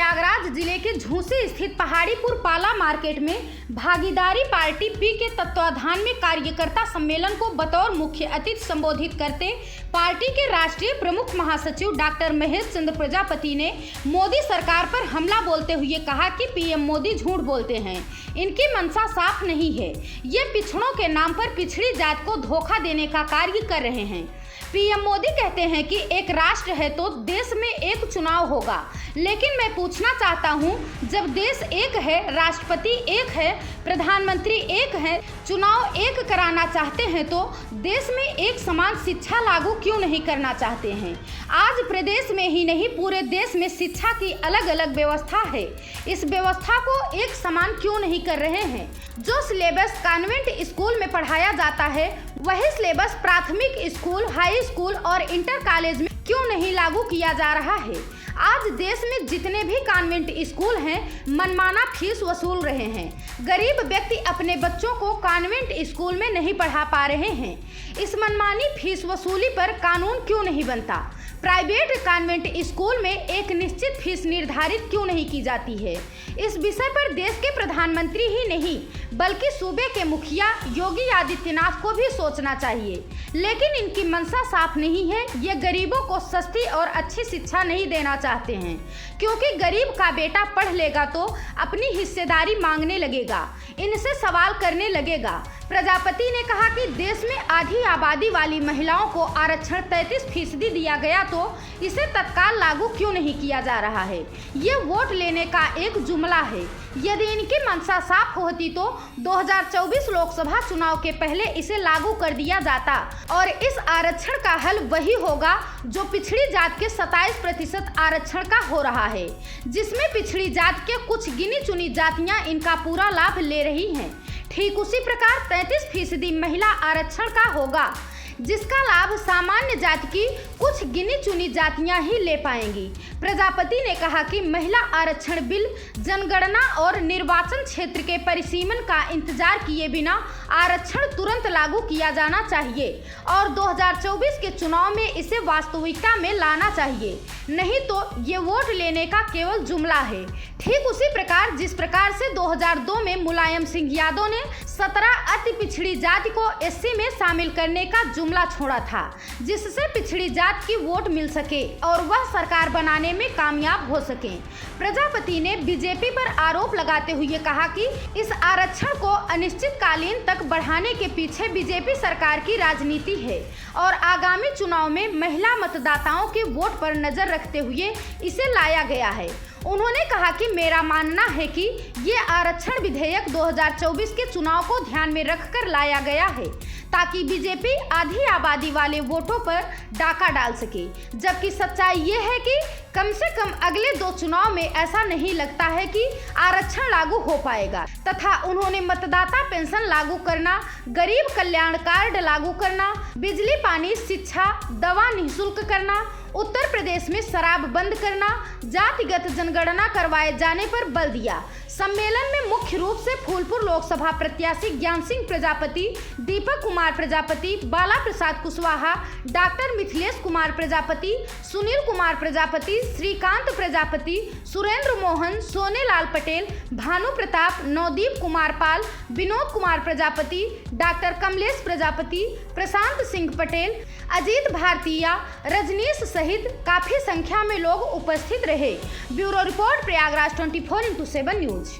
प्रयागराज जिले के झूसी स्थित पहाड़ीपुर पाला मार्केट में भागीदारी पार्टी पी के तत्वाधान में कार्यकर्ता सम्मेलन को बतौर मुख्य अतिथि संबोधित करते पार्टी के राष्ट्रीय प्रमुख महासचिव डॉक्टर महेश चंद्र प्रजापति ने मोदी सरकार पर हमला बोलते हुए कहा कि पीएम मोदी झूठ बोलते हैं, इनकी मंशा साफ नहीं है। ये पिछड़ों के नाम पर पिछड़ी जात को धोखा देने का कार्य कर रहे हैं। पीएम मोदी कहते हैं कि एक राष्ट्र है तो देश में एक चुनाव होगा, लेकिन मैं पूछना चाहता हूं, जब देश एक है, राष्ट्रपति एक है, प्रधानमंत्री एक है, चुनाव एक कराना चाहते हैं तो देश में एक समान शिक्षा लागू क्यों नहीं करना चाहते हैं? आज प्रदेश में ही नहीं पूरे देश में शिक्षा की अलग अलग व्यवस्था है, इस व्यवस्था को एक समान क्यों नहीं कर रहे हैं? जो सिलेबस कॉन्वेंट स्कूल में पढ़ाया जाता है वही सिलेबस प्राथमिक स्कूल, हाई स्कूल और इंटर कॉलेज में क्यों नहीं लागू किया जा रहा है? आज देश में जितने भी कॉन्वेंट स्कूल हैं मनमाना फीस वसूल रहे हैं। गरीब व्यक्ति अपने बच्चों को कॉन्वेंट स्कूल में नहीं पढ़ा पा रहे हैं। इस मनमानी फीस वसूली पर कानून क्यों नहीं बनता? प्राइवेट कॉन्वेंट स्कूल में एक निश्चित फीस निर्धारित क्यों नहीं की जाती है? इस विषय पर देश के प्रधानमंत्री ही नहीं बल्कि सूबे के मुखिया योगी आदित्यनाथ को भी सोचना चाहिए, लेकिन इनकी मंशा साफ नहीं है। ये गरीबों को सस्ती और अच्छी शिक्षा नहीं देना चाहते हैं, क्योंकि गरीब का बेटा पढ़ लेगा तो अपनी हिस्सेदारी मांगने लगेगा, इनसे सवाल करने लगेगा। प्रजापति ने कहा कि देश में आधी आबादी वाली महिलाओं को आरक्षण 33% दिया गया तो इसे तत्काल लागू क्यों नहीं किया जा रहा है? ये वोट लेने का एक जुमला है। यदि इनकी मंशा साफ होती तो 2024 लोकसभा चुनाव के पहले इसे लागू कर दिया जाता और इस आरक्षण का हल वही होगा जो पिछड़ी जात के 27% आरक्षण का हो रहा है, जिसमें पिछड़ी जात के कुछ गिनी चुनी जातियां इनका पूरा लाभ ले रही हैं। ठीक उसी प्रकार 33% महिला आरक्षण का होगा, जिसका लाभ सामान्य जाति की कुछ गिनी चुनी जातियां ही ले पाएंगी। प्रजापति ने कहा कि महिला आरक्षण बिल जनगणना और निर्वाचन क्षेत्र के परिसीमन का इंतजार किए बिना आरक्षण तुरंत लागू किया जाना चाहिए और 2024 के चुनाव में इसे वास्तविकता में लाना चाहिए, नहीं तो ये वोट लेने का केवल जुमला है। ठीक उसी प्रकार जिस प्रकार से 2002 में मुलायम सिंह यादव ने 17 अति पिछड़ी जाति को एससी में शामिल करने का जुमला छोड़ा था, जिससे पिछड़ी जात की वोट मिल सके और वह सरकार बनाने में कामयाब हो सके। प्रजापति ने बीजेपी पर आरोप लगाते हुए कहा कि इस आरक्षण को अनिश्चितकालीन तक बढ़ाने के पीछे बीजेपी सरकार की राजनीति है और आगामी चुनाव में महिला मतदाताओं के वोट पर नजर रखते हुए इसे लाया गया है। उन्होंने कहा कि मेरा मानना है कि ये आरक्षण विधेयक 2024 के चुनाव को ध्यान में रखकर लाया गया है ताकि बीजेपी आधी आबादी वाले वोटों पर डाका डाल सके, जबकि सच्चाई ये है कि कम से कम अगले 2 चुनाव में ऐसा नहीं लगता है कि आरक्षण लागू हो पाएगा। तथा उन्होंने मतदाता पेंशन लागू करना, गरीब कल्याण कार्ड लागू करना, बिजली पानी शिक्षा दवा निःशुल्क करना, उत्तर प्रदेश में शराब बंद करना, जातिगत जनगणना करवाए जाने पर बल दिया। सम्मेलन में मुख्य रूप से फूलपुर लोकसभा प्रत्याशी ज्ञान सिंह प्रजापति, दीपक कुमार प्रजापति, बाला प्रसाद कुशवाहा, डॉक्टर मिथिलेश कुमार प्रजापति, सुनील कुमार प्रजापति, श्रीकांत प्रजापति, सुरेंद्र मोहन, सोने लाल पटेल, भानु प्रताप, नवदीप कुमार पाल, विनोद कुमार प्रजापति, डॉक्टर कमलेश प्रजापति, प्रशांत सिंह पटेल, अजीत भारतीया, रजनीश सहित काफी संख्या में लोग उपस्थित रहे। Bureau report Prayagraj 24x7 news.